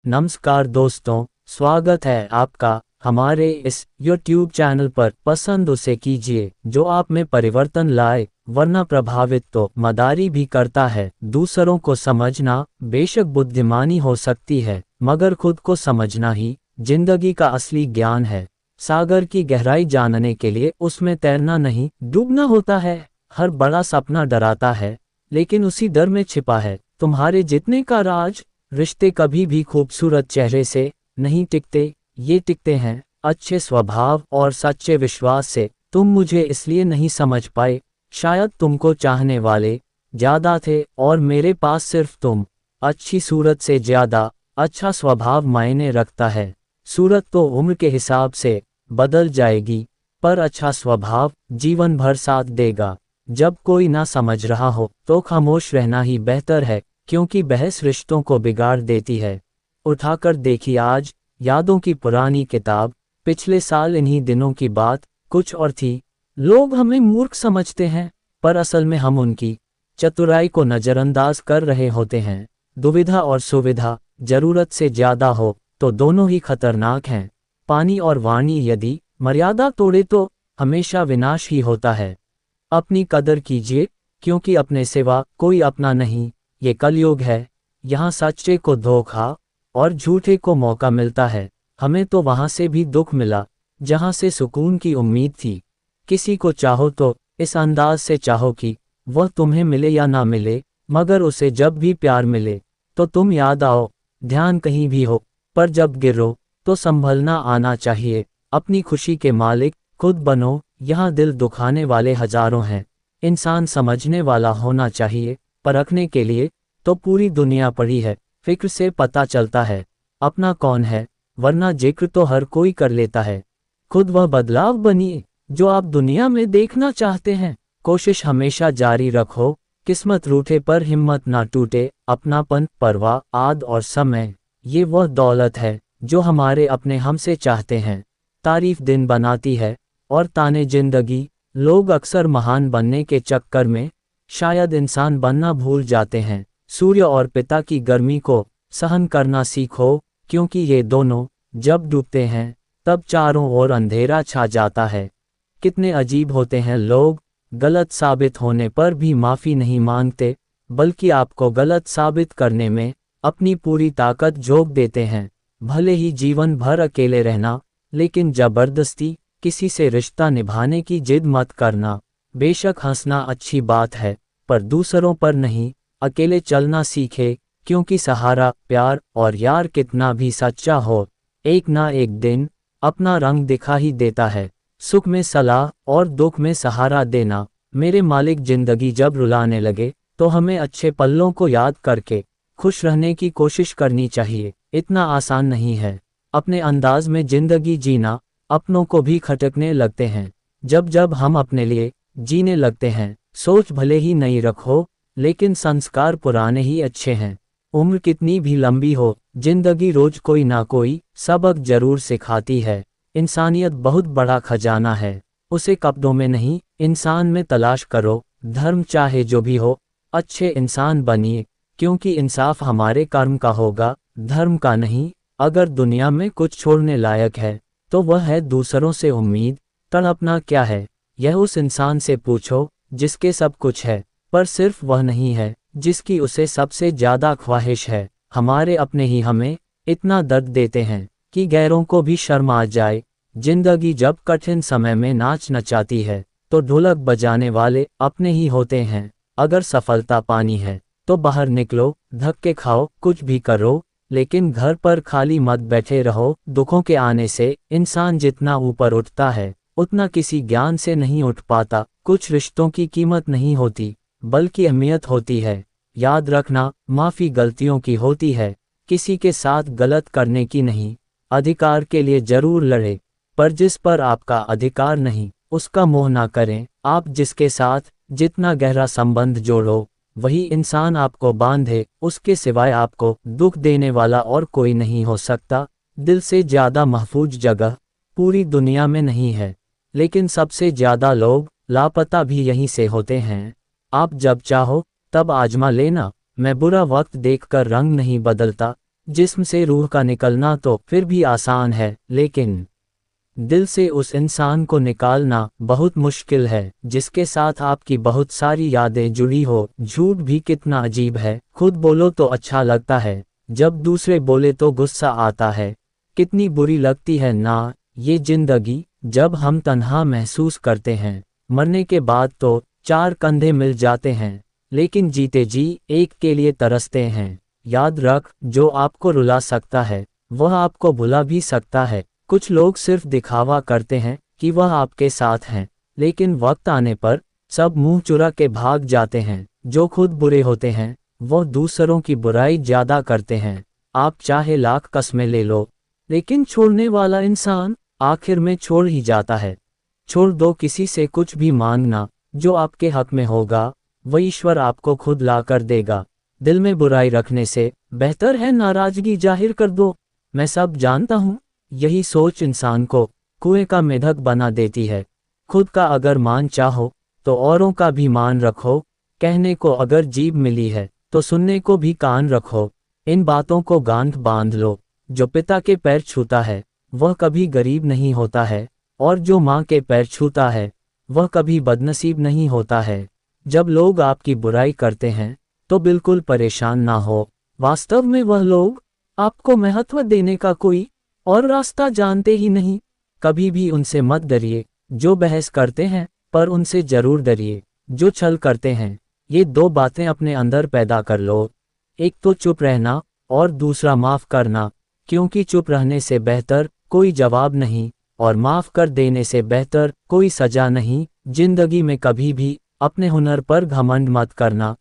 नमस्कार दोस्तों, स्वागत है आपका हमारे इस YouTube चैनल पर। पसंद उसे कीजिए जो आप में परिवर्तन लाए, वरना प्रभावित तो मदारी भी करता है। दूसरों को समझना बेशक बुद्धिमानी हो सकती है, मगर खुद को समझना ही जिंदगी का असली ज्ञान है। सागर की गहराई जानने के लिए उसमें तैरना नहीं, डूबना होता है। हर बड़ा सपना डराता है, लेकिन उसी डर में छिपा है तुम्हारे जितने का राज। रिश्ते कभी भी खूबसूरत चेहरे से नहीं टिकते, ये टिकते हैं अच्छे स्वभाव और सच्चे विश्वास से। तुम मुझे इसलिए नहीं समझ पाए, शायद तुमको चाहने वाले ज्यादा थे और मेरे पास सिर्फ तुम। अच्छी सूरत से ज्यादा अच्छा स्वभाव मायने रखता है। सूरत तो उम्र के हिसाब से बदल जाएगी, पर अच्छा स्वभाव जीवन भर साथ देगा। जब कोई ना समझ रहा हो तो खामोश रहना ही बेहतर है, क्योंकि बहस रिश्तों को बिगाड़ देती है। उठाकर देखी आज यादों की पुरानी किताब, पिछले साल इन्हीं दिनों की बात कुछ और थी। लोग हमें मूर्ख समझते हैं, पर असल में हम उनकी चतुराई को नज़रअंदाज कर रहे होते हैं। दुविधा और सुविधा जरूरत से ज्यादा हो तो दोनों ही खतरनाक हैं। पानी और वाणी यदि मर्यादा तोड़े तो हमेशा विनाश ही होता है। अपनी कदर कीजिए, क्योंकि अपने सिवा कोई अपना नहीं। ये कलयुग है, यहाँ सच्चे को धोखा और झूठे को मौका मिलता है। हमें तो वहाँ से भी दुख मिला जहाँ से सुकून की उम्मीद थी। किसी को चाहो तो इस अंदाज से चाहो कि वह तुम्हें मिले या ना मिले, मगर उसे जब भी प्यार मिले तो तुम याद आओ। ध्यान कहीं भी हो, पर जब गिरो तो संभलना आना चाहिए। अपनी खुशी के मालिक खुद बनो, यहाँ दिल दुखाने वाले हजारों हैं। इंसान समझने वाला होना चाहिए, परखने के लिए तो पूरी दुनिया पड़ी है। फिक्र से पता चलता है अपना कौन है, वरना जिक्र तो हर कोई कर लेता है। खुद वह बदलाव बनिए जो आप दुनिया में देखना चाहते हैं। कोशिश हमेशा जारी रखो, किस्मत रूठे पर हिम्मत ना टूटे। अपनापन, परवाह, आद और समय, ये वह दौलत है जो हमारे अपने हमसे चाहते हैं। तारीफ दिन बनाती है और ताने जिंदगी। लोग अक्सर महान बनने के चक्कर में शायद इंसान बनना भूल जाते हैं। सूर्य और पिता की गर्मी को सहन करना सीखो, क्योंकि ये दोनों जब डूबते हैं तब चारों ओर अंधेरा छा जाता है। कितने अजीब होते हैं लोग, गलत साबित होने पर भी माफ़ी नहीं मांगते, बल्कि आपको गलत साबित करने में अपनी पूरी ताकत झोंक देते हैं। भले ही जीवन भर अकेले रहना, लेकिन जबरदस्ती किसी से रिश्ता निभाने की जिद मत करना। बेशक हंसना अच्छी बात है, पर दूसरों पर नहीं। अकेले चलना सीखे, क्योंकि सहारा, प्यार और यार कितना भी सच्चा हो, एक ना एक दिन अपना रंग दिखा ही देता है। सुख में सलाह और दुख में सहारा देना। मेरे मालिक जिंदगी जब रुलाने लगे तो हमें अच्छे पलों को याद करके खुश रहने की कोशिश करनी चाहिए। इतना आसान नहीं है अपने अंदाज में जिंदगी जीना। अपनों को भी खटकने लगते हैं जब जब हम अपने लिए जीने लगते हैं। सोच भले ही नई रखो, लेकिन संस्कार पुराने ही अच्छे हैं। उम्र कितनी भी लंबी हो, जिंदगी रोज कोई ना कोई सबक जरूर सिखाती है। इंसानियत बहुत बड़ा खजाना है, उसे कपड़ों में नहीं इंसान में तलाश करो। धर्म चाहे जो भी हो, अच्छे इंसान बनिए, क्योंकि इंसाफ हमारे कर्म का होगा, धर्म का नहीं। अगर दुनिया में कुछ छोड़ने लायक है तो वह है दूसरों से उम्मीद। तड़पना क्या है, यह उस इंसान से पूछो जिसके सब कुछ है, पर सिर्फ वह नहीं है जिसकी उसे सबसे ज्यादा ख्वाहिश है। हमारे अपने ही हमें इतना दर्द देते हैं कि गैरों को भी शर्म आ जाए। जिंदगी जब कठिन समय में नाच नचाती है तो ढोलक बजाने वाले अपने ही होते हैं। अगर सफलता पानी है तो बाहर निकलो, धक्के खाओ, कुछ भी करो, लेकिन घर पर खाली मत बैठे रहो। दुखों के आने से इंसान जितना ऊपर उठता है, उतना किसी ज्ञान से नहीं उठ पाता। कुछ रिश्तों की कीमत नहीं होती, बल्कि अहमियत होती है। याद रखना, माफ़ी गलतियों की होती है, किसी के साथ गलत करने की नहीं। अधिकार के लिए जरूर लड़े, पर जिस पर आपका अधिकार नहीं उसका मोह ना करें। आप जिसके साथ जितना गहरा संबंध जोड़ो, वही इंसान आपको बांधे। उसके सिवाय आपको दुख देने वाला और कोई नहीं हो सकता। दिल से ज़्यादा महफूज जगह पूरी दुनिया में नहीं है, लेकिन सबसे ज़्यादा लोग लापता भी यहीं से होते हैं। आप जब चाहो तब आजमा लेना। मैं बुरा वक्त देखकर रंग नहीं बदलता, जिस्म से रूह का निकलना तो फिर भी आसान है, लेकिन दिल से उस इंसान को निकालना बहुत मुश्किल है जिसके साथ आपकी बहुत सारी यादें जुड़ी हो। झूठ भी कितना अजीब है, खुद बोलो तो अच्छा लगता है, जब दूसरे बोले तो गुस्सा आता है। कितनी बुरी लगती है ना ये जिंदगी, जब हम तन्हा महसूस करते हैं। मरने के बाद तो चार कंधे मिल जाते हैं, लेकिन जीते जी एक के लिए तरसते हैं। याद रख, जो आपको रुला सकता है वह आपको भुला भी सकता है। कुछ लोग सिर्फ दिखावा करते हैं कि वह आपके साथ हैं, लेकिन वक्त आने पर सब मुंह चुरा के भाग जाते हैं। जो खुद बुरे होते हैं वो दूसरों की बुराई ज्यादा करते हैं। आप चाहे लाख कस्में ले लो, लेकिन छोड़ने वाला इंसान आखिर में छोड़ ही जाता है। छोड़ दो किसी से कुछ भी मांगना, जो आपके हक में होगा वह ईश्वर आपको खुद ला कर देगा। दिल में बुराई रखने से बेहतर है नाराजगी जाहिर कर दो। मैं सब जानता हूँ, यही सोच इंसान को कुएं का मेढक बना देती है। खुद का अगर मान चाहो तो औरों का भी मान रखो। कहने को अगर जीभ मिली है तो सुनने को भी कान रखो। इन बातों को गांठ बांध लो, जो पिता के पैर छूता है वह कभी गरीब नहीं होता है, और जो माँ के पैर छूता है वह कभी बदनसीब नहीं होता है। जब लोग आपकी बुराई करते हैं तो बिल्कुल परेशान ना हो, वास्तव में वह लोग आपको महत्व देने का कोई और रास्ता जानते ही नहीं। कभी भी उनसे मत डरिए जो बहस करते हैं, पर उनसे जरूर डरिए जो छल करते हैं। ये दो बातें अपने अंदर पैदा कर लो, एक तो चुप रहना और दूसरा माफ करना, क्योंकि चुप रहने से बेहतर कोई जवाब नहीं और माफ कर देने से बेहतर कोई सजा नहीं। जिंदगी में कभी भी अपने हुनर पर घमंड मत करना,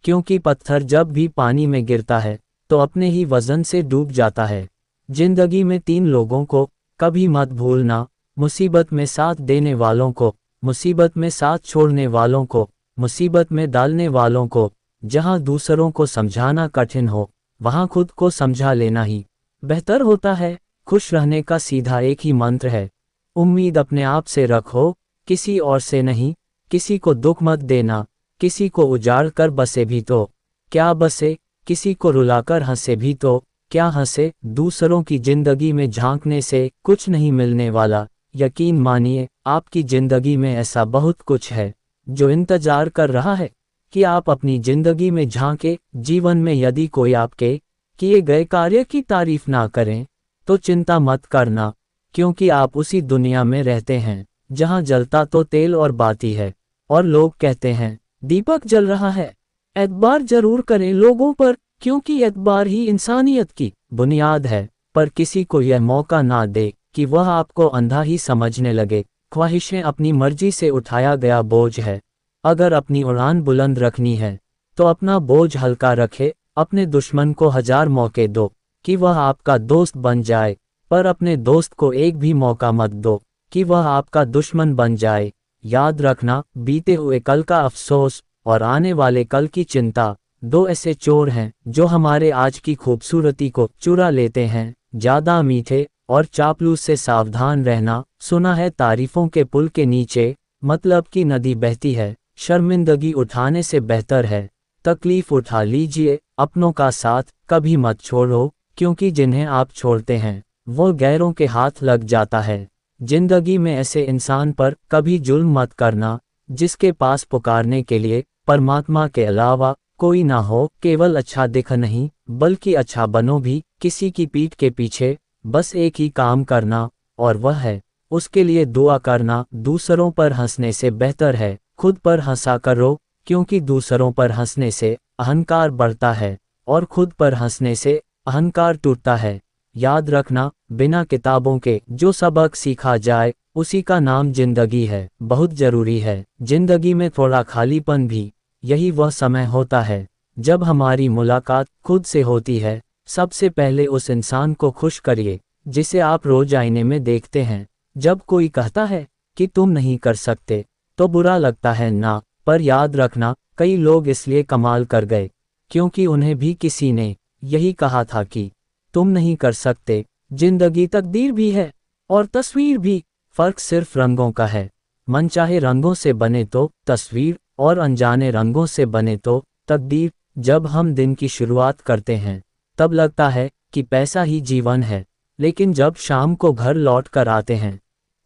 क्योंकि पत्थर जब भी पानी में गिरता है तो अपने ही वजन से डूब जाता है। जिंदगी में तीन लोगों को कभी मत भूलना, मुसीबत में साथ देने वालों को, मुसीबत में साथ छोड़ने वालों को, मुसीबत में डालने वालों को। जहां दूसरों को समझाना कठिन हो वहां खुद को समझा लेना ही बेहतर होता है। खुश रहने का सीधा एक ही मंत्र है, उम्मीद अपने आप से रखो, किसी और से नहीं। किसी को दुख मत देना, किसी को उजाड़ कर बसे भी तो क्या बसे, किसी को रुलाकर हंसे भी तो क्या हंसे। दूसरों की जिंदगी में झांकने से कुछ नहीं मिलने वाला। यकीन मानिए, आपकी जिंदगी में ऐसा बहुत कुछ है जो इंतजार कर रहा है कि आप अपनी जिंदगी में झांके। जीवन में यदि कोई आपके किए गए कार्य की तारीफ ना करें तो चिंता मत करना, क्योंकि आप उसी दुनिया में रहते हैं जहां जलता तो तेल और बाती है, और लोग कहते हैं दीपक जल रहा है। एतबार जरूर करें लोगों पर, क्योंकि एतबार ही इंसानियत की बुनियाद है। पर किसी को यह मौका ना दे कि वह आपको अंधा ही समझने लगे। ख्वाहिशें अपनी मर्जी से उठाया गया बोझ है। अगर अपनी उड़ान बुलंद रखनी है तो अपना बोझ हल्का रखे। अपने दुश्मन को 1000 मौके दो कि वह आपका दोस्त बन जाए, पर अपने दोस्त को एक भी मौका मत दो कि वह आपका दुश्मन बन जाए। याद रखना, बीते हुए कल का अफसोस और आने वाले कल की चिंता दो ऐसे चोर हैं जो हमारे आज की खूबसूरती को चुरा लेते हैं। ज्यादा मीठे और चापलूस से सावधान रहना। सुना है तारीफों के पुल के नीचे मतलब की नदी बहती है। शर्मिंदगी उठाने से बेहतर है तकलीफ उठा लीजिए। अपनों का साथ कभी मत छोड़ो, क्योंकि जिन्हें आप छोड़ते हैं वो गैरों के हाथ लग जाता है। जिंदगी में ऐसे इंसान पर कभी जुल्म मत करना जिसके पास पुकारने के लिए परमात्मा के अलावा कोई ना हो। केवल अच्छा दिख नहीं बल्कि अच्छा बनो भी। किसी की पीठ के पीछे बस एक ही काम करना, और वह है उसके लिए दुआ करना। दूसरों पर हंसने से बेहतर है खुद पर हंसा करो, क्योंकि दूसरों पर हंसने से अहंकार बढ़ता है और खुद पर हंसने से अहंकार टूटता है। याद रखना, बिना किताबों के जो सबक सीखा जाए उसी का नाम जिंदगी है। बहुत जरूरी है जिंदगी में थोड़ा खालीपन भी। यही वह समय होता है जब हमारी मुलाकात खुद से होती है। सबसे पहले उस इंसान को खुश करिए जिसे आप रोज आईने में देखते हैं। जब कोई कहता है कि तुम नहीं कर सकते तो बुरा लगता है ना, पर याद रखना, कई लोग इसलिए कमाल कर गए क्योंकि उन्हें भी किसी ने यही कहा था कि तुम नहीं कर सकते। जिंदगी तकदीर भी है और तस्वीर भी, फर्क सिर्फ रंगों का है। मनचाहे रंगों से बने तो तस्वीर, और अनजाने रंगों से बने तो तकदीर। जब हम दिन की शुरुआत करते हैं तब लगता है कि पैसा ही जीवन है, लेकिन जब शाम को घर लौट कर आते हैं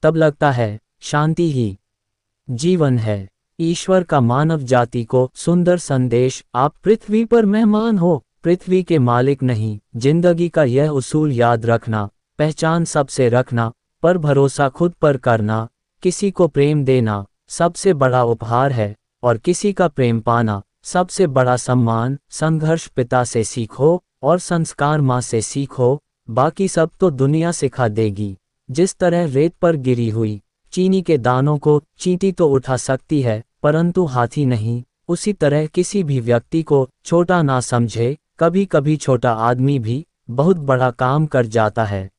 तब लगता है शांति ही जीवन है। ईश्वर का मानव जाति को सुंदर संदेश, आप पृथ्वी पर मेहमान हो, पृथ्वी के मालिक नहीं। जिंदगी का यह उसूल याद रखना, पहचान सबसे रखना, पर भरोसा खुद पर करना। किसी को प्रेम देना सबसे बड़ा उपहार है, और किसी का प्रेम पाना सबसे बड़ा सम्मान। संघर्ष पिता से सीखो और संस्कार माँ से सीखो, बाकी सब तो दुनिया सिखा देगी। जिस तरह रेत पर गिरी हुई चीनी के दानों को चींटी तो उठा सकती है, परंतु हाथी नहीं। उसी तरह किसी भी व्यक्ति को छोटा ना समझे, कभी कभी छोटा आदमी भी बहुत बड़ा काम कर जाता है।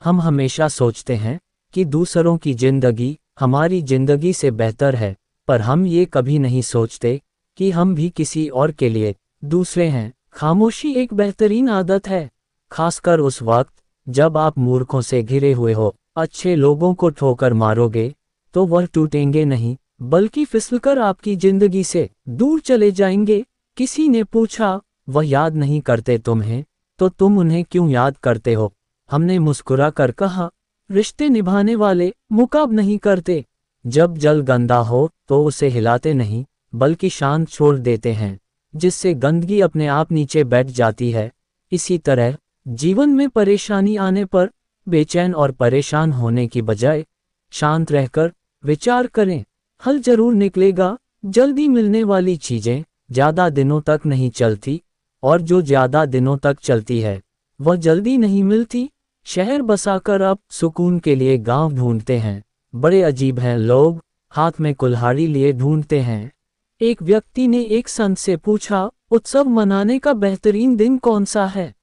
हम हमेशा सोचते हैं कि दूसरों की जिंदगी हमारी जिंदगी से बेहतर है, पर हम ये कभी नहीं सोचते कि हम भी किसी और के लिए दूसरे हैं। खामोशी एक बेहतरीन आदत है, खासकर उस वक्त जब आप मूर्खों से घिरे हुए हो। अच्छे लोगों को ठोकर मारोगे तो वह टूटेंगे नहीं, बल्कि फिसलकर आपकी जिंदगी से दूर चले जाएंगे। किसी ने पूछा, वह याद नहीं करते तुम्हें, तो तुम उन्हें क्यों याद करते हो? हमने मुस्कुरा कर कहा, रिश्ते निभाने वाले मुकाब नहीं करते। जब जल गंदा हो तो उसे हिलाते नहीं, बल्कि शांत छोड़ देते हैं, जिससे गंदगी अपने आप नीचे बैठ जाती है। इसी तरह जीवन में परेशानी आने पर बेचैन और परेशान होने की बजाय शांत रहकर विचार करें, हल जरूर निकलेगा। जल्दी मिलने वाली चीजें ज्यादा दिनों तक नहीं चलती, और जो ज्यादा दिनों तक चलती है वह जल्दी नहीं मिलती। शहर बसाकर अब सुकून के लिए गांव ढूंढते हैं। बड़े अजीब हैं लोग, हाथ में कुल्हाड़ी लिए ढूंढते हैं। एक व्यक्ति ने एक संत से पूछा, उत्सव मनाने का बेहतरीन दिन कौन सा है?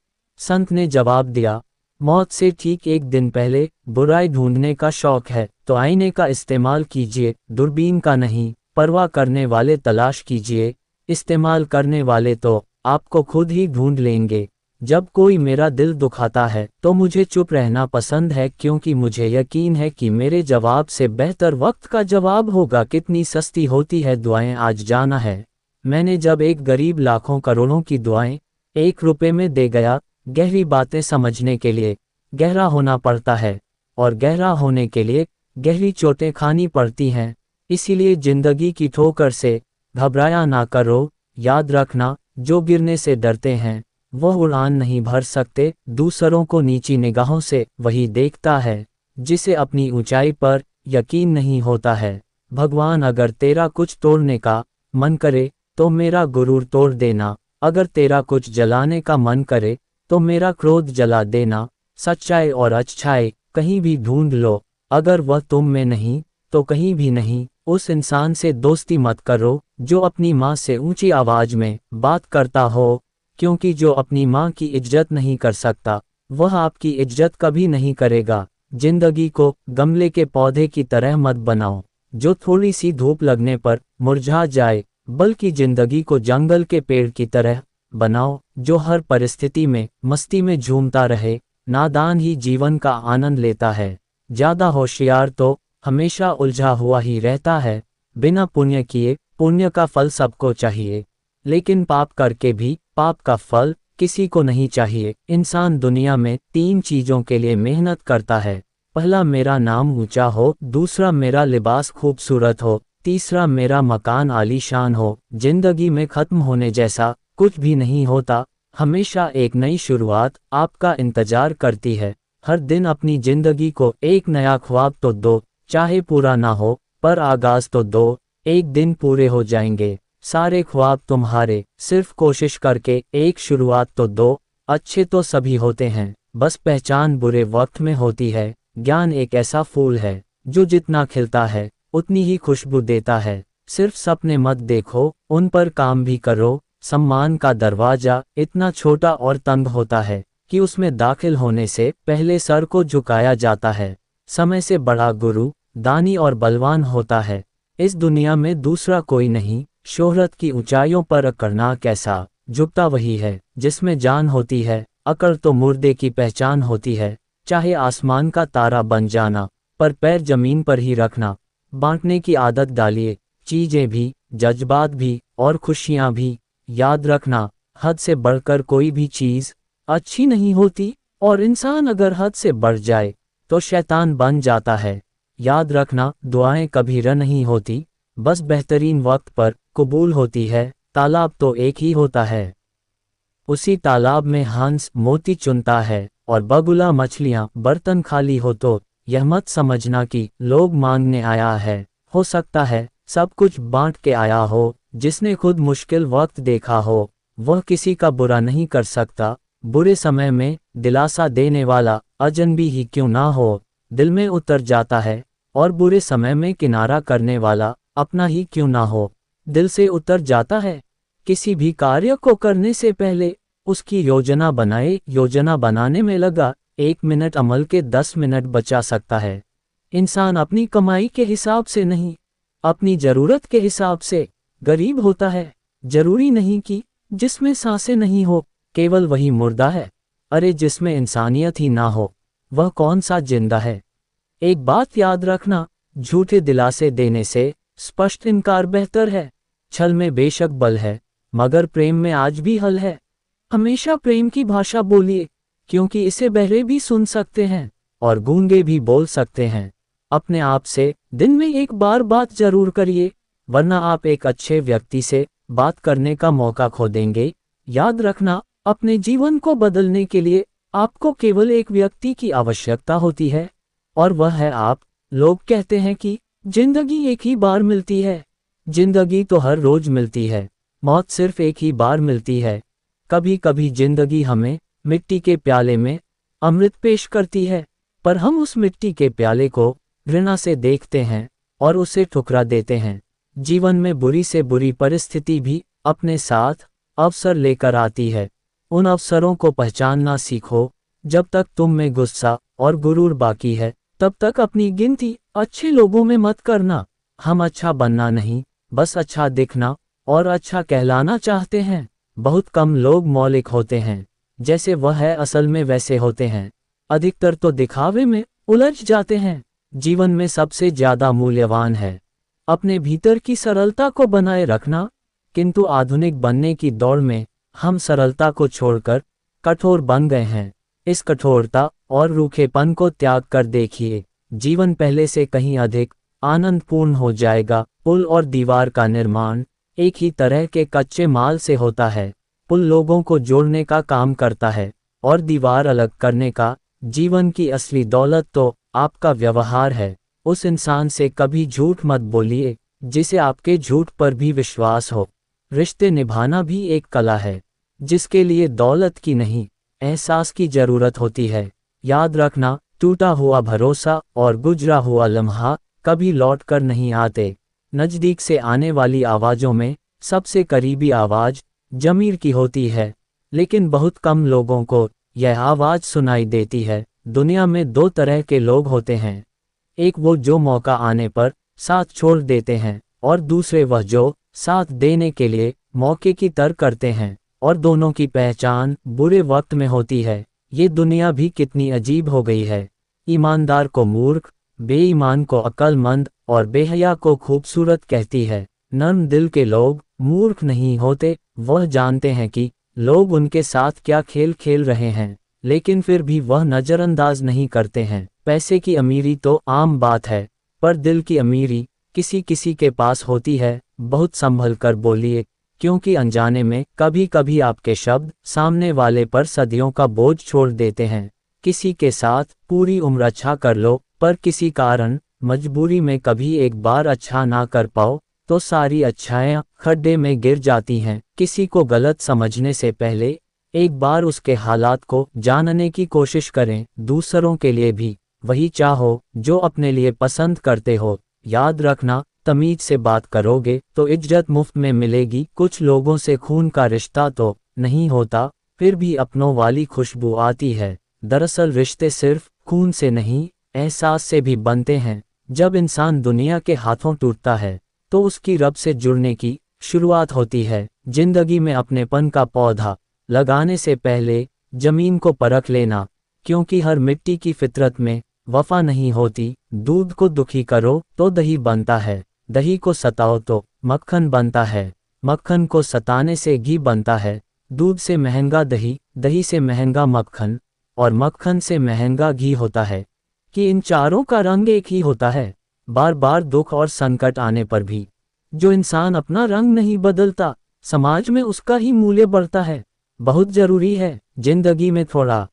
संत ने जवाब दिया, मौत से ठीक एक दिन पहले। बुराई ढूंढने का शौक है तो आईने का इस्तेमाल कीजिए, दूरबीन का नहीं। परवाह करने वाले तलाश कीजिए, इस्तेमाल करने वाले तो आपको खुद ही ढूंढ लेंगे। जब कोई मेरा दिल दुखाता है तो मुझे चुप रहना पसंद है, क्योंकि मुझे यकीन है कि मेरे जवाब से बेहतर वक्त का जवाब होगा। कितनी सस्ती होती है दुआएं, आज जाना है। मैंने जब एक गरीब लाखों करोड़ों की दुआएं 1 रुपए में दे गया। गहरी बातें समझने के लिए गहरा होना पड़ता है, और गहरा होने के लिए गहरी चोटें खानी पड़ती हैं। इसीलिए जिंदगी की ठोकर से घबराया ना करो। याद रखना, जो गिरने से डरते हैं वह उड़ान नहीं भर सकते। दूसरों को नीची निगाहों से वही देखता है जिसे अपनी ऊंचाई पर यकीन नहीं होता है। भगवान, अगर तेरा कुछ तोड़ने का मन करे तो मेरा गुरूर तोड़ देना। अगर तेरा कुछ जलाने का मन करे तो मेरा क्रोध जला देना। सच्चाई और अच्छाई कहीं भी ढूंढ लो, अगर वह तुम में नहीं तो कहीं भी नहीं। उस इंसान से दोस्ती मत करो जो अपनी माँ से ऊंची आवाज में बात करता हो, क्योंकि जो अपनी माँ की इज्जत नहीं कर सकता वह आपकी इज्जत कभी नहीं करेगा। जिंदगी को गमले के पौधे की तरह मत बनाओ जो थोड़ी सी धूप लगने पर मुरझा जाए, बल्कि जिंदगी को जंगल के पेड़ की तरह बनाओ जो हर परिस्थिति में मस्ती में झूमता रहे। नादान ही जीवन का आनंद लेता है, ज्यादा होशियार तो हमेशा उलझा हुआ ही रहता है। बिना पुण्य किए पुण्य का फल सबको चाहिए, लेकिन पाप करके भी पाप का फल किसी को नहीं चाहिए। इंसान दुनिया में 3 चीजों के लिए मेहनत करता है। पहला, मेरा नाम ऊंचा हो। दूसरा, मेरा लिबास खूबसूरत हो। तीसरा, मेरा मकान आलीशान हो। जिंदगी में खत्म होने जैसा कुछ भी नहीं होता, हमेशा एक नई शुरुआत आपका इंतजार करती है। हर दिन अपनी जिंदगी को एक नया ख्वाब तो दो, चाहे पूरा ना हो, पर आगाज तो दो। एक दिन पूरे हो जाएंगे सारे ख्वाब तुम्हारे, सिर्फ कोशिश करके एक शुरुआत तो दो। अच्छे तो सभी होते हैं, बस पहचान बुरे वक्त में होती है। ज्ञान एक ऐसा फूल है जो जितना खिलता है उतनी ही खुशबू देता है। सिर्फ सपने मत देखो, उन पर काम भी करो। सम्मान का दरवाजा इतना छोटा और तंग होता है कि उसमें दाखिल होने से पहले सर को झुकाया जाता है। समय से बड़ा गुरु, दानी और बलवान होता है इस दुनिया में दूसरा कोई नहीं। शोहरत की ऊंचाइयों पर अकड़ना कैसा, झुकता वही है जिसमें जान होती है। अकड़ तो मुर्दे की पहचान होती है। चाहे आसमान का तारा बन जाना, पर पैर जमीन पर ही रखना। बांटने की आदत डालिए, चीजें भी, जज्बात भी और खुशियां भी। याद रखना, हद से बढ़कर कोई भी चीज अच्छी नहीं होती, और इंसान अगर हद से बढ़ जाए तो शैतान बन जाता है। याद रखना, दुआएं कभी र नहीं होती, बस बेहतरीन वक्त पर कबूल होती है। तालाब तो एक ही होता है, उसी तालाब में हंस मोती चुनता है और बगुला मछलियां। बर्तन खाली हो तो यह मत समझना कि लोग मांगने आया है। हो सकता है सब कुछ बांट के आया हो। जिसने खुद मुश्किल वक्त देखा हो वह किसी का बुरा नहीं कर सकता। बुरे समय में दिलासा देने वाला अजनबी ही क्यों ना हो, दिल में उतर जाता है, और बुरे समय में किनारा करने वाला अपना ही क्यों ना हो, दिल से उतर जाता है। किसी भी कार्य को करने से पहले उसकी योजना बनाए। योजना बनाने में लगा 1 मिनट अमल के 10 मिनट बचा सकता है। इंसान अपनी कमाई के हिसाब से नहीं, अपनी जरूरत के हिसाब से गरीब होता है। जरूरी नहीं कि जिसमें सांसें नहीं हो केवल वही मुर्दा है। अरे जिसमें इंसानियत ही ना हो वह कौन सा जिंदा है। एक बात याद रखना, झूठे दिलासे देने से स्पष्ट इनकार बेहतर है। छल में बेशक बल है, मगर प्रेम में आज भी हल है। हमेशा प्रेम की भाषा बोलिए, क्योंकि इसे बहरे भी सुन सकते हैं और गूंगे भी बोल सकते हैं। अपने आप से दिन में एक बार बात जरूर करिए, वरना आप एक अच्छे व्यक्ति से बात करने का मौका खो देंगे। याद रखना, अपने जीवन को बदलने के लिए आपको केवल एक व्यक्ति की आवश्यकता होती है, और वह है आप। लोग कहते हैं कि जिंदगी एक ही बार मिलती है। जिंदगी तो हर रोज मिलती है, मौत सिर्फ एक ही बार मिलती है। कभी कभी जिंदगी हमें मिट्टी के प्याले में अमृत पेश करती है, पर हम उस मिट्टी के प्याले को घृणा से देखते हैं और उसे ठुकरा देते हैं। जीवन में बुरी से बुरी परिस्थिति भी अपने साथ अवसर लेकर आती है। उन अवसरों को पहचानना सीखो। जब तक तुम में गुस्सा और गुरूर बाकी है तब तक अपनी गिनती अच्छे लोगों में मत करना। हम अच्छा बनना नहीं, बस अच्छा दिखना और अच्छा कहलाना चाहते हैं। बहुत कम लोग मौलिक होते हैं, जैसे वह है असल में वैसे होते हैं। अधिकतर तो दिखावे में उलझ जाते हैं। जीवन में सबसे ज्यादा मूल्यवान है अपने भीतर की सरलता को बनाए रखना। किंतु आधुनिक बनने की दौड़ में हम सरलता को छोड़कर कठोर बन गए हैं। इस कठोरता और रूखेपन को त्याग कर देखिए, जीवन पहले से कहीं अधिक आनंदपूर्ण हो जाएगा। पुल और दीवार का निर्माण एक ही तरह के कच्चे माल से होता है। पुल लोगों को जोड़ने का काम करता है और दीवार अलग करने का। जीवन की असली दौलत तो आपका व्यवहार है। उस इंसान से कभी झूठ मत बोलिए जिसे आपके झूठ पर भी विश्वास हो। रिश्ते निभाना भी एक कला है, जिसके लिए दौलत की नहीं एहसास की जरूरत होती है। याद रखना, टूटा हुआ भरोसा और गुजरा हुआ लम्हा कभी लौट कर नहीं आते। नजदीक से आने वाली आवाज़ों में सबसे करीबी आवाज़ ज़मीर की होती है, लेकिन बहुत कम लोगों को यह आवाज़ सुनाई देती है। दुनिया में दो तरह के लोग होते हैं, एक वो जो मौका आने पर साथ छोड़ देते हैं, और दूसरे वह जो साथ देने के लिए मौके की तर करते हैं, और दोनों की पहचान बुरे वक्त में होती है। ये दुनिया भी कितनी अजीब हो गई है। ईमानदार को मूर्ख, बेईमान को अक्लमंद और बेहया को खूबसूरत कहती है। नर्म दिल के लोग मूर्ख नहीं होते, वह जानते हैं कि लोग उनके साथ क्या खेल खेल रहे हैं, लेकिन फिर भी वह नज़रअंदाज नहीं करते हैं। पैसे की अमीरी तो आम बात है, पर दिल की अमीरी किसी किसी के पास होती है। बहुत संभल कर बोलिए, क्योंकि अनजाने में कभी कभी आपके शब्द सामने वाले पर सदियों का बोझ छोड़ देते हैं। किसी के साथ पूरी उम्र अच्छा कर लो, पर किसी कारण मजबूरी में कभी एक बार अच्छा ना कर पाओ तो सारी अच्छाइयाँ खड्डे में गिर जाती हैं। किसी को गलत समझने से पहले एक बार उसके हालात को जानने की कोशिश करें। दूसरों के लिए भी वही चाहो जो अपने लिए पसंद करते हो। याद रखना, तमीज से बात करोगे तो इज्जत मुफ्त में मिलेगी। कुछ लोगों से खून का रिश्ता तो नहीं होता, फिर भी अपनों वाली खुशबू आती है। दरअसल रिश्ते सिर्फ खून से नहीं, एहसास से भी बनते हैं। जब इंसान दुनिया के हाथों टूटता है तो उसकी रब से जुड़ने की शुरुआत होती है। जिंदगी में अपनेपन का पौधा लगाने से पहले जमीन को परख लेना, क्योंकि हर मिट्टी की फितरत में वफा नहीं होती। दूध को दुखी करो तो दही बनता है, दही को सताओ तो मक्खन बनता है, मक्खन को सताने से घी बनता है। दूध से महंगा दही दही से महंगा मक्खन और मक्खन से महंगा घी होता है कि इन चारों का रंग एक ही होता है। बार बार दुख और संकट आने पर भी जो इंसान अपना रंग नहीं बदलता, समाज में उसका ही मूल्य बढ़ता है। बहुत जरूरी है जिंदगी में थोड़ा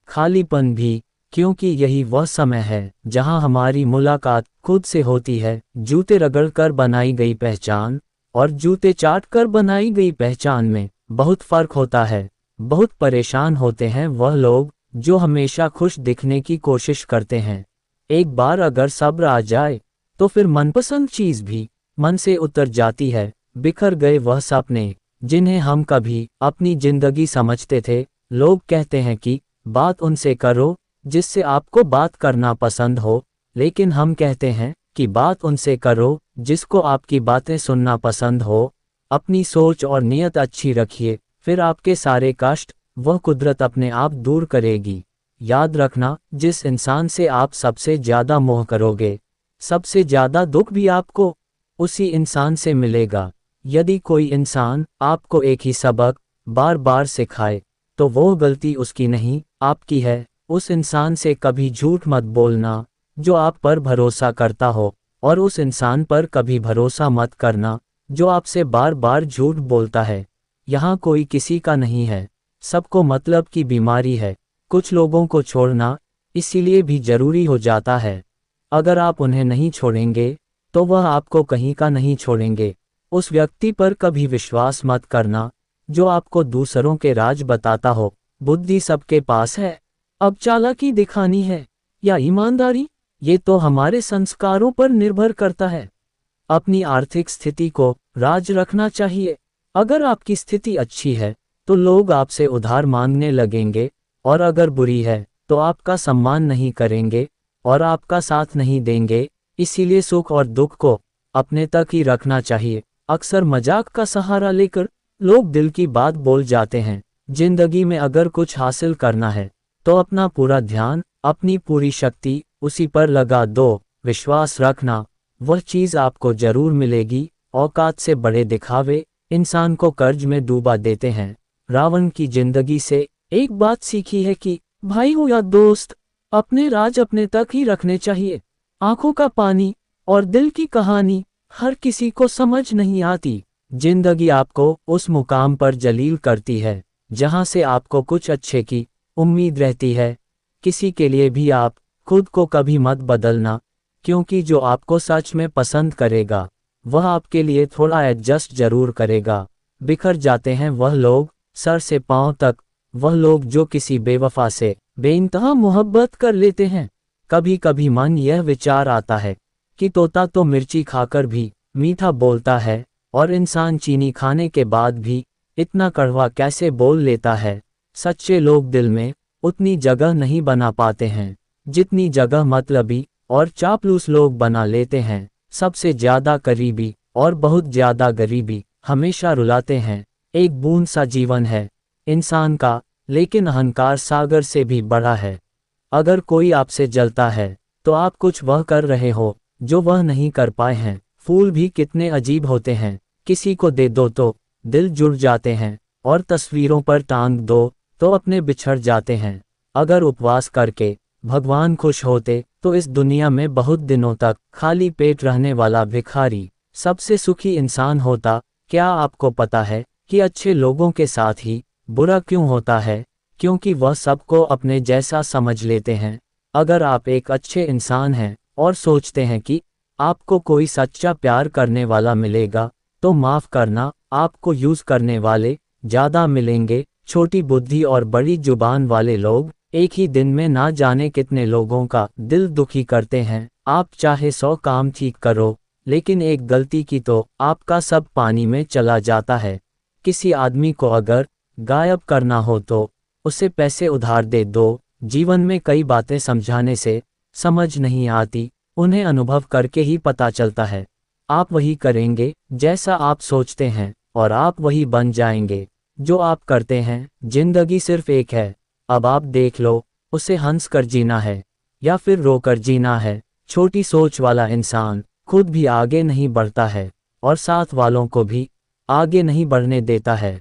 खालीपन भी, क्योंकि यही वह समय है जहां हमारी मुलाकात खुद से होती है। जूते रगड़ कर बनाई गई पहचान और जूते चाट कर बनाई गई पहचान में बहुत फर्क होता है। बहुत परेशान होते हैं वह लोग जो हमेशा खुश दिखने की कोशिश करते हैं। एक बार अगर सब्र आ जाए तो फिर मनपसंद चीज भी मन से उतर जाती है। बिखर गए वह सपने जिन्हें हम कभी अपनी जिंदगी समझते थे। लोग कहते हैं कि बात उनसे करो जिससे आपको बात करना पसंद हो, लेकिन हम कहते हैं कि बात उनसे करो जिसको आपकी बातें सुनना पसंद हो। अपनी सोच और नीयत अच्छी रखिए, फिर आपके सारे कष्ट वह कुदरत अपने आप दूर करेगी। याद रखना, जिस इंसान से आप सबसे ज्यादा मोह करोगे, सबसे ज्यादा दुख भी आपको उसी इंसान से मिलेगा। यदि कोई इंसान आपको एक ही सबक बार बार सिखाए तो वो गलती उसकी नहीं, आपकी है। उस इंसान से कभी झूठ मत बोलना जो आप पर भरोसा करता हो, और उस इंसान पर कभी भरोसा मत करना जो आपसे बार बार झूठ बोलता है। यहाँ कोई किसी का नहीं है, सबको मतलब की बीमारी है। कुछ लोगों को छोड़ना इसीलिए भी जरूरी हो जाता है। अगर आप उन्हें नहीं छोड़ेंगे तो वह आपको कहीं का नहीं छोड़ेंगे। उस व्यक्ति पर कभी विश्वास मत करना जो आपको दूसरों के राज बताता हो। बुद्धि सबके पास है, अब चालाकी दिखानी है या ईमानदारी, ये तो हमारे संस्कारों पर निर्भर करता है। अपनी आर्थिक स्थिति को राज रखना चाहिए। अगर आपकी स्थिति अच्छी है तो लोग आपसे उधार मांगने लगेंगे, और अगर बुरी है तो आपका सम्मान नहीं करेंगे और आपका साथ नहीं देंगे। इसीलिए सुख और दुख को अपने तक ही रखना चाहिए। अक्सर मजाक का सहारा लेकर लोग दिल की बात बोल जाते हैं। जिंदगी में अगर कुछ हासिल करना है तो अपना पूरा ध्यान, अपनी पूरी शक्ति उसी पर लगा दो। विश्वास रखना, वह चीज आपको जरूर मिलेगी। औकात से बड़े दिखावे इंसान को कर्ज में डूबा देते हैं। रावण की जिंदगी से एक बात सीखी है कि भाई हो या दोस्त, अपने राज अपने तक ही रखने चाहिए। आंखों का पानी और दिल की कहानी हर किसी को समझ नहीं आती। जिंदगी आपको उस मुकाम पर जलील करती है जहां से आपको कुछ अच्छे की उम्मीद रहती है। किसी के लिए भी आप खुद को कभी मत बदलना, क्योंकि जो आपको सच में पसंद करेगा वह आपके लिए थोड़ा एडजस्ट जरूर करेगा। बिखर जाते हैं वह लोग सर से पांव तक, वह लोग जो किसी बेवफा से बेइंतहा मोहब्बत कर लेते हैं। कभी कभी मन यह विचार आता है कि तोता तो मिर्ची खाकर भी मीठा बोलता है, और इंसान चीनी खाने के बाद भी इतना कड़वा कैसे बोल लेता है। सच्चे लोग दिल में उतनी जगह नहीं बना पाते हैं जितनी जगह मतलबी और चापलूस लोग बना लेते हैं। सबसे ज्यादा करीबी और बहुत ज्यादा गरीबी हमेशा रुलाते हैं। एक बूंद सा जीवन है इंसान का, लेकिन अहंकार सागर से भी बड़ा है। अगर कोई आपसे जलता है तो आप कुछ वह कर रहे हो जो वह नहीं कर पाए हैं। फूल भी कितने अजीब होते हैं, किसी को दे दो तो दिल जुड़ जाते हैं, और तस्वीरों पर टांग दो तो अपने बिछड़ जाते हैं। अगर उपवास करके भगवान खुश होते तो इस दुनिया में बहुत दिनों तक खाली पेट रहने वाला भिखारी सबसे सुखी इंसान होता। क्या आपको पता है कि अच्छे लोगों के साथ ही बुरा क्यों होता है? क्योंकि वह सबको अपने जैसा समझ लेते हैं। अगर आप एक अच्छे इंसान हैं और सोचते हैं कि आपको कोई सच्चा प्यार करने वाला मिलेगा, तो माफ करना, आपको यूज करने वाले ज्यादा मिलेंगे। छोटी बुद्धि और बड़ी जुबान वाले लोग एक ही दिन में ना जाने कितने लोगों का दिल दुखी करते हैं। आप चाहे 100 काम ठीक करो, लेकिन एक गलती की तो आपका सब पानी में चला जाता है। किसी आदमी को अगर गायब करना हो तो उसे पैसे उधार दे दो। जीवन में कई बातें समझाने से समझ नहीं आती, उन्हें अनुभव करके ही पता चलता है। आप वही करेंगे जैसा आप सोचते हैं, और आप वही बन जाएंगे जो आप करते हैं। जिंदगी सिर्फ एक है, अब आप देख लो, उसे हंस कर जीना है या फिर रो कर जीना है। छोटी सोच वाला इंसान खुद भी आगे नहीं बढ़ता है और साथ वालों को भी आगे नहीं बढ़ने देता है।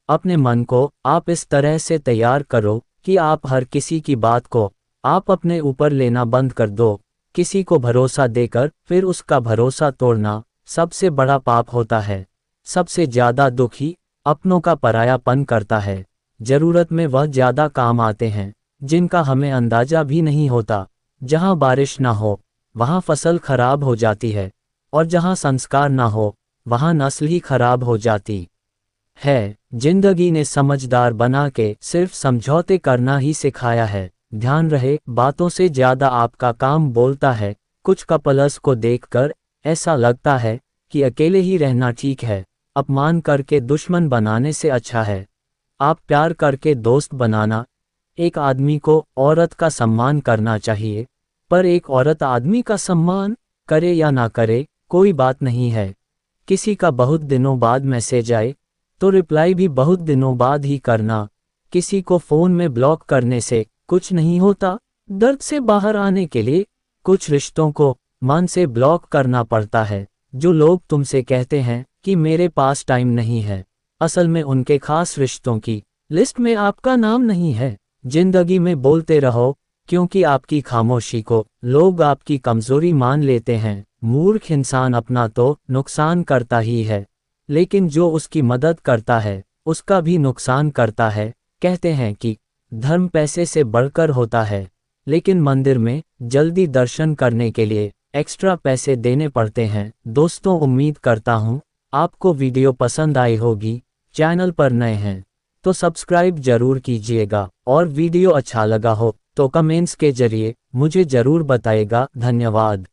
अपने मन को आप इस तरह से तैयार करो कि आप हर किसी की बात को आप अपने ऊपर लेना बंद कर दो। किसी को भरोसा देकर फिर उसका भरोसा तोड़ना सबसे बड़ा पाप होता है। सबसे ज्यादा दुखी अपनों का परायापन करता है। जरूरत में वह ज्यादा काम आते हैं जिनका हमें अंदाजा भी नहीं होता। जहां बारिश ना हो वहां फसल खराब हो जाती है, और जहां संस्कार ना हो वहां नस्ल ही खराब हो जाती है। जिंदगी ने समझदार बना के सिर्फ समझौते करना ही सिखाया है। ध्यान रहे, बातों से ज्यादा आपका काम बोलता है। कुछ कपल्स को देखकर ऐसा लगता है कि अकेले ही रहना ठीक है। अपमान करके दुश्मन बनाने से अच्छा है आप प्यार करके दोस्त बनाना। एक आदमी को औरत का सम्मान करना चाहिए, पर एक औरत आदमी का सम्मान करे या ना करे कोई बात नहीं है। किसी का बहुत दिनों बाद मैसेज आए तो रिप्लाई भी बहुत दिनों बाद ही करना। किसी को फोन में ब्लॉक करने से कुछ नहीं होता। दर्द से बाहर आने के लिए कुछ रिश्तों को मन से ब्लॉक करना पड़ता है। जो लोग तुमसे कहते हैं कि मेरे पास टाइम नहीं है, असल में उनके खास रिश्तों की लिस्ट में आपका नाम नहीं है। जिंदगी में बोलते रहो, क्योंकि आपकी खामोशी को लोग आपकी कमजोरी मान लेते हैं। मूर्ख इंसान अपना तो नुकसान करता ही है, लेकिन जो उसकी मदद करता है उसका भी नुकसान करता है। कहते हैं कि धर्म पैसे से बढ़कर होता है, लेकिन मंदिर में जल्दी दर्शन करने के लिए एक्स्ट्रा पैसे देने पड़ते हैं। दोस्तों, उम्मीद करता हूँ आपको वीडियो पसंद आई होगी। चैनल पर नए हैं तो सब्सक्राइब जरूर कीजिएगा, और वीडियो अच्छा लगा हो तो कमेंट्स के जरिए मुझे जरूर बताइएगा। धन्यवाद।